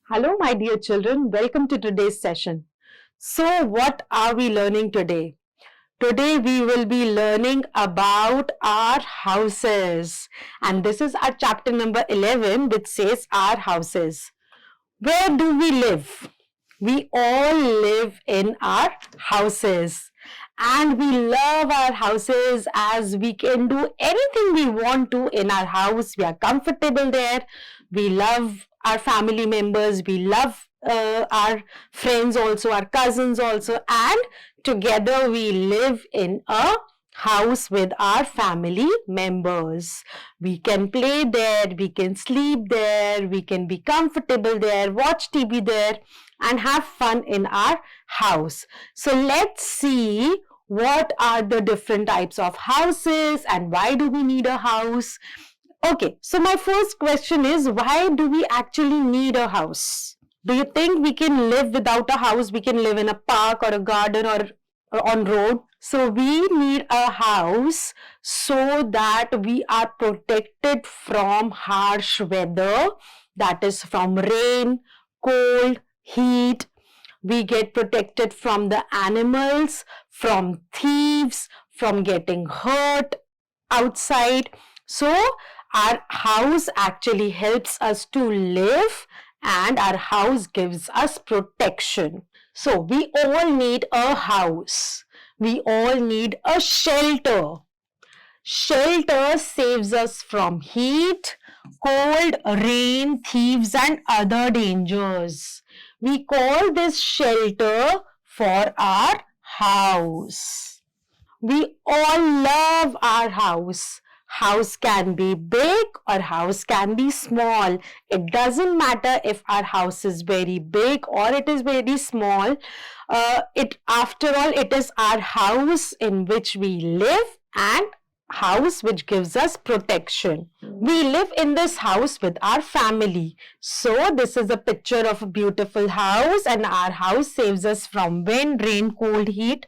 Hello, my dear children. Welcome to today's session. So, what are we learning today? Today, we will be learning about our houses. And this is our chapter number 11, which says our houses. Where do we live? We all live in our houses. And we love our houses as we can do anything we want to in our house. We are comfortable there. We love our family members. We love our friends also, our cousins also. And together we live in a house with our family members. We can play there, we can sleep there, we can be comfortable there, watch TV there, and have fun in our house. So let's see what are the different types of houses and why do we need a house. Okay, so my first question is, why do we actually need a house? Do you think we can live without a house? We can live in a park or a garden or on road. So we need a house so that we are protected from harsh weather, that is from rain, cold, heat. We get protected from the animals, from thieves, from getting hurt outside. So our house actually helps us to live, and our house gives us protection. So we all need a house. We all need a shelter. Shelter saves us from heat, cold, rain, thieves, and other dangers. We call this shelter for our house. We all love our house. House can be big or house can be small. It doesn't matter if our house is very big or it is very small. After all, it is our house in which we live and house which gives us protection. We live in this house with our family. So this is a picture of a beautiful house, and our house saves us from wind, rain, cold, heat,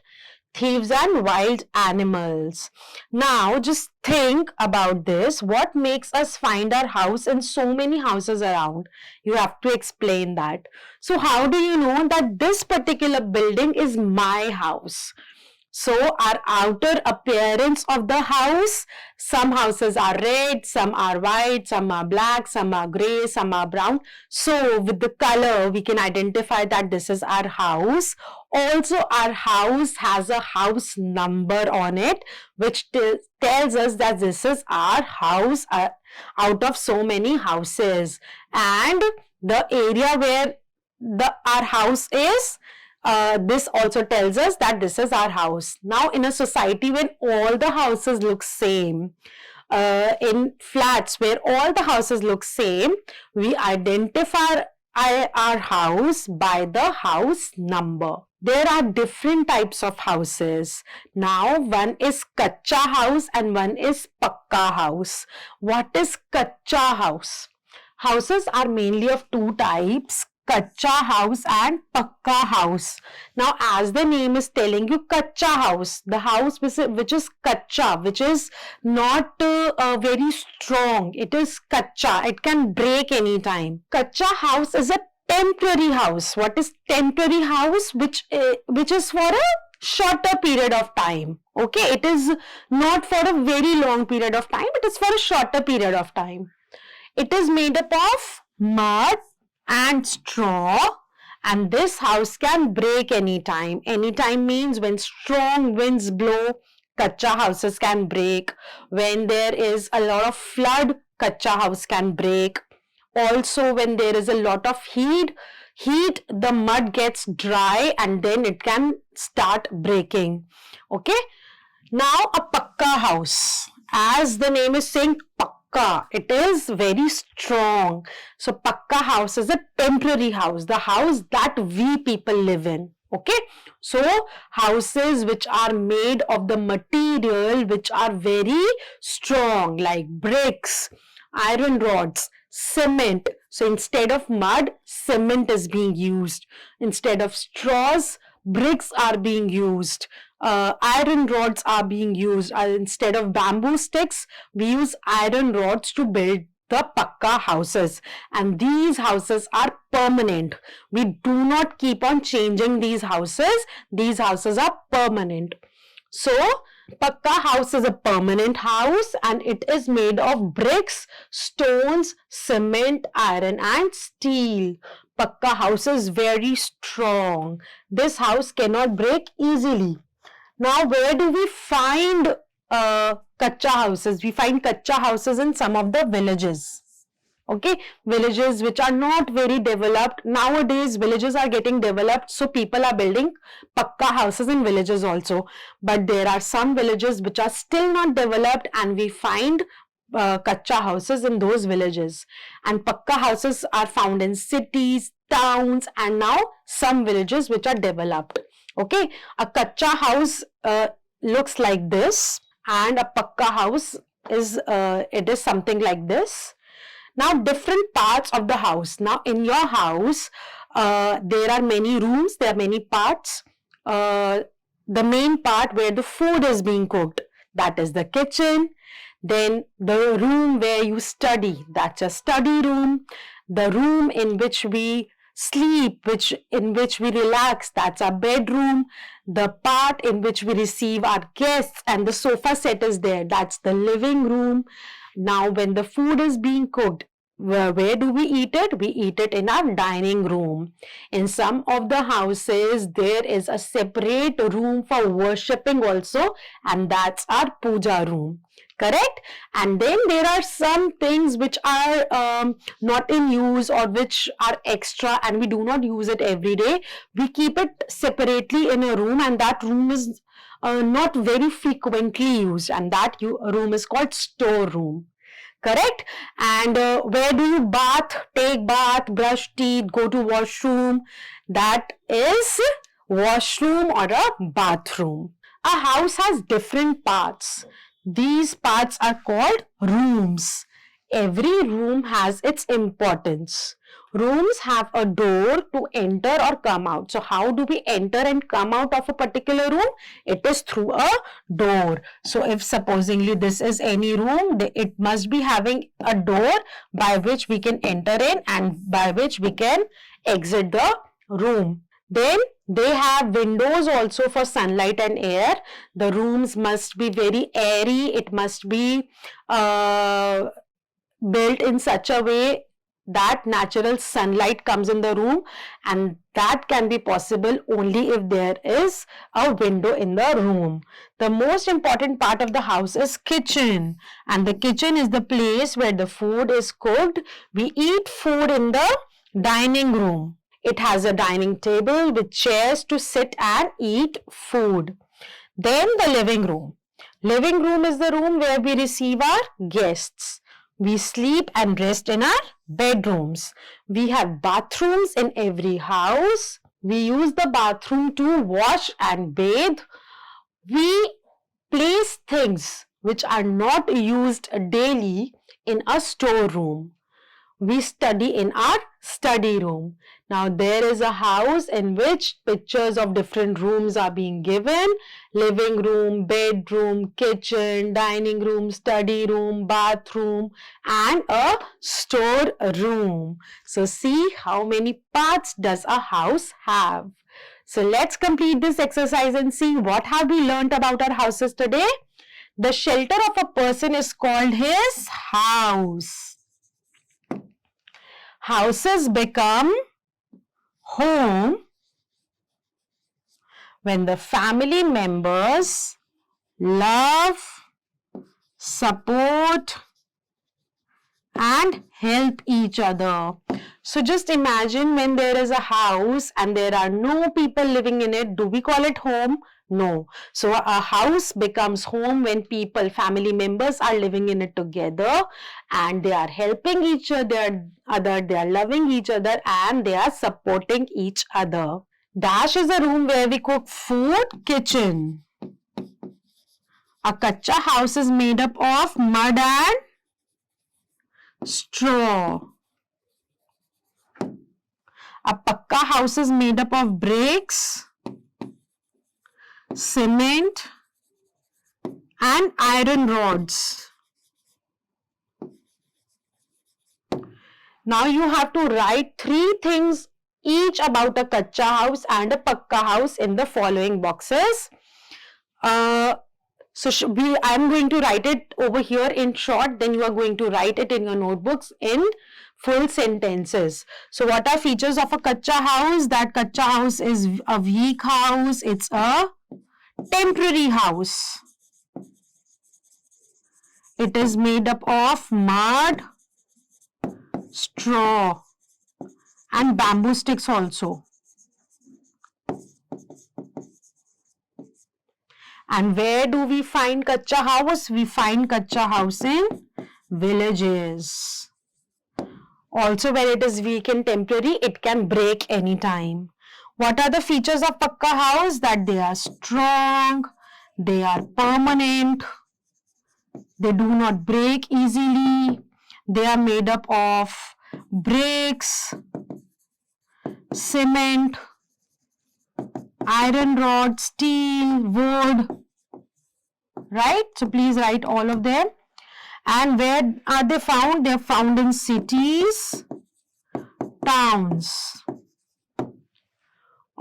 thieves, and wild animals. Now just think about this. What makes us find our house in so many houses around? You have to explain that. So how do you know that this particular building is my house? So our outer appearance of the house, some houses are red, some are white, some are black, some are grey, some are brown. So with the color, we can identify that this is our house. Also, our house has a house number on it, which tells us that this is our house out of so many houses. And the area where our house is, this also tells us that this is our house. Now, in a society when all the houses look same, in flats where all the houses look same, we identify our house by the house number. There are different types of houses. Now, one is kacha house and one is pakka house. What is kacha house? Houses are mainly of two types, kacha house and pakka house. Now, as the name is telling you, kacha house, the house which is kacha, which is not very strong. It is kacha. It can break anytime. Kacha house is a temporary house. What is temporary house? Which is for a shorter period of time. Okay, it is not for a very long period of time. It is for a shorter period of time. It is made up of mud and straw, and this house can break anytime. Anytime means when strong winds blow, kacha houses can break. When there is a lot of flood, kacha house can break. Also, when there is a lot of heat, the mud gets dry and then it can start breaking. Okay. Now, a pakka house. As the name is saying, pakka, it is very strong. So pakka house is a temporary house, the house that we people live in. Okay, so houses which are made of the material which are very strong, like bricks, iron rods, cement. So instead of mud, cement is being used. Instead of straws, bricks are being used. Iron rods are being used. Instead of bamboo sticks, we use iron rods to build the pakka houses, and these houses are permanent. We do not keep on changing these houses. These houses are permanent. So pakka house is a permanent house and it is made of bricks, stones, cement, iron and steel. Pakka house is very strong. This house cannot break easily. Now, where do we find kacha houses? We find kacha houses in some of the villages. Okay, villages which are not very developed. Nowadays, villages are getting developed, so people are building pakka houses in villages also. But there are some villages which are still not developed, and we find kacha houses in those villages. And pakka houses are found in cities, towns, and now some villages which are developed. Okay, a kacha house looks like this, and a pakka house is it is something like this. Now, different parts of the house. Now, in your house, there are many rooms, there are many parts. The main part where the food is being cooked, that is the kitchen. Then the room where you study, that's a study room. The room in which we sleep, in which we relax, that's our bedroom. The part in which we receive our guests and the sofa set is there, that's the living room. Now, when the food is being cooked, where do we eat it? We eat it in our dining room. In some of the houses, there is a separate room for worshipping also, and that's our puja room. Correct? And then there are some things which are not in use or which are extra and we do not use it every day. We keep it separately in a room, and that room is not very frequently used, and that room is called storeroom. Correct? And where do you take bath, brush teeth, go to washroom? That is washroom or a bathroom. A house has different parts. These parts are called rooms. Every room has its importance. Rooms have a door to enter or come out. So how do we enter and come out of a particular room? It is through a door. So if supposingly this is any room, it must be having a door by which we can enter in and by which we can exit the room. Then they have windows also for sunlight and air. The rooms must be very airy. It must be built in such a way that natural sunlight comes in the room, and that can be possible only if there is a window in the room. The most important part of the house is kitchen, and the kitchen is the place where the food is cooked. We eat food in the dining room. It has a dining table with chairs to sit and eat food. Then the living room. Living room is the room where we receive our guests. We sleep and rest in our bedrooms. We have bathrooms in every house. We use the bathroom to wash and bathe. We place things which are not used daily in a storeroom. We study in our study room. Now there is a house in which pictures of different rooms are being given. Living room, bedroom, kitchen, dining room, study room, bathroom and a store room. So see how many parts does a house have. So let's complete this exercise and see what have we learnt about our houses today. The shelter of a person is called his house. Houses become home when the family members love, support and help each other. So just imagine when there is a house and there are no people living in it, do we call it home? No. So a house becomes home when people, family members are living in it together and they are helping each other, they are loving each other and they are supporting each other. Dash is a room where we cook food, kitchen. A kacha house is made up of mud and straw. A pakka house is made up of bricks, cement and iron rods. Now you have to write 3 things each about a kacha house and a pakka house in the following boxes. I'm going to write it over here in short, then you are going to write it in your notebooks in full sentences. So what are features of a kacha house? That kacha house is a weak house. It's a temporary house. It is made up of mud, straw and bamboo sticks also. And where do we find kacha house? We find kacha house in villages. Also, when it is weak and temporary, it can break anytime. What are the features of pakka house? That they are strong, they are permanent, they do not break easily, they are made up of bricks, cement, iron rod, steel, wood, right? So please write all of them. And where are they found? They are found in cities, towns.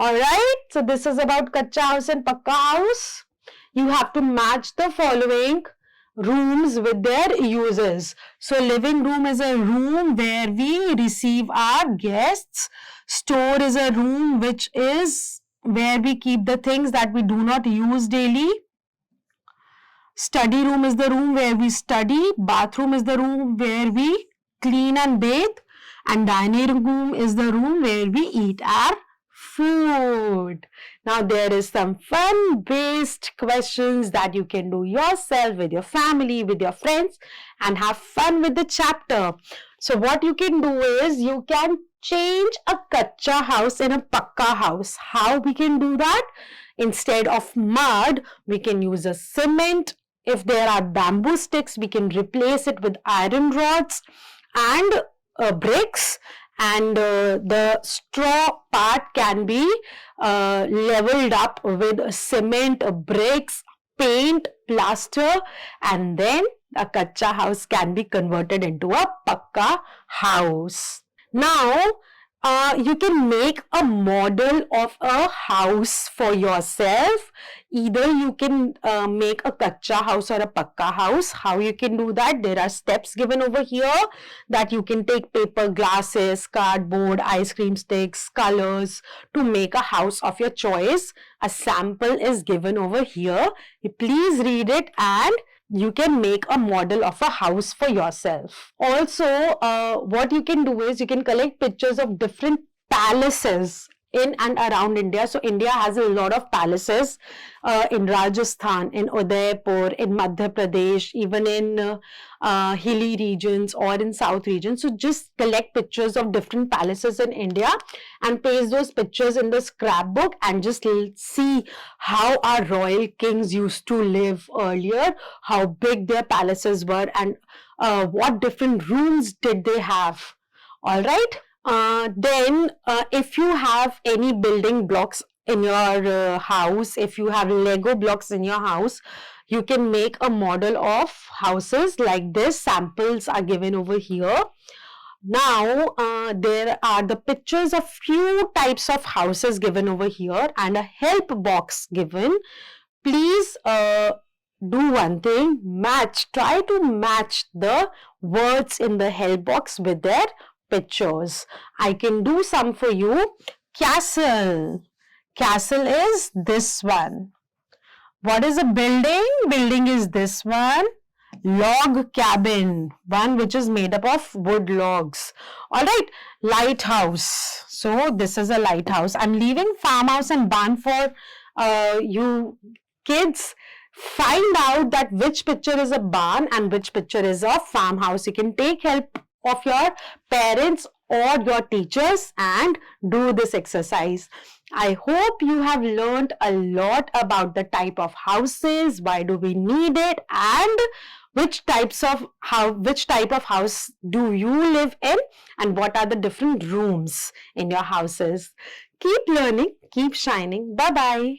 Alright, so this is about kacha house and pakka house. You have to match the following rooms with their uses. So living room is a room where we receive our guests. Store is a room which is where we keep the things that we do not use daily. Study room is the room where we study. Bathroom is the room where we clean and bathe. And dining room is the room where we eat our food. Now there is some fun-based questions that you can do yourself with your family, with your friends, and have fun with the chapter. So what you can do is you can change a kacha house in a pakka house. How we can do that? Instead of mud, we can use a cement. If there are bamboo sticks, we can replace it with iron rods and bricks. And the straw part can be leveled up with cement, bricks, paint, plaster, and then a kacha house can be converted into a pakka house. Now, you can make a model of a house for yourself. Either you can make a kacha house or a pakka house. How you can do that? There are steps given over here that you can take paper, glasses, cardboard, ice cream sticks, colors to make a house of your choice. A sample is given over here. Please read it and you can make a model of a house for yourself. Also, what you can do is you can collect pictures of different palaces in and around India. So India has a lot of palaces in Rajasthan, in Udaipur, in Madhya Pradesh, even in hilly regions or in south regions. So just collect pictures of different palaces in India and paste those pictures in the scrapbook and just see how our royal kings used to live earlier, how big their palaces were, and what different rooms did they have. All right. Then if you have any building blocks in your house, if you have Lego blocks in your house, you can make a model of houses like this. Samples are given over here. Now, there are the pictures of few types of houses given over here and a help box given. Please do one thing, try to match the words in the help box with their pictures. I can do some for you. Castle. Castle is this one. What is a building? Building is this one. Log cabin, one which is made up of wood logs. All right. Lighthouse. So this is a lighthouse. I'm leaving farmhouse and barn for you kids. Find out that which picture is a barn and which picture is a farmhouse. You can take help of your parents or your teachers and do this exercise. I hope you have learned a lot about the type of houses, why do we need it, and which type of house do you live in, and what are the different rooms in your houses. Keep learning, keep shining. Bye-bye.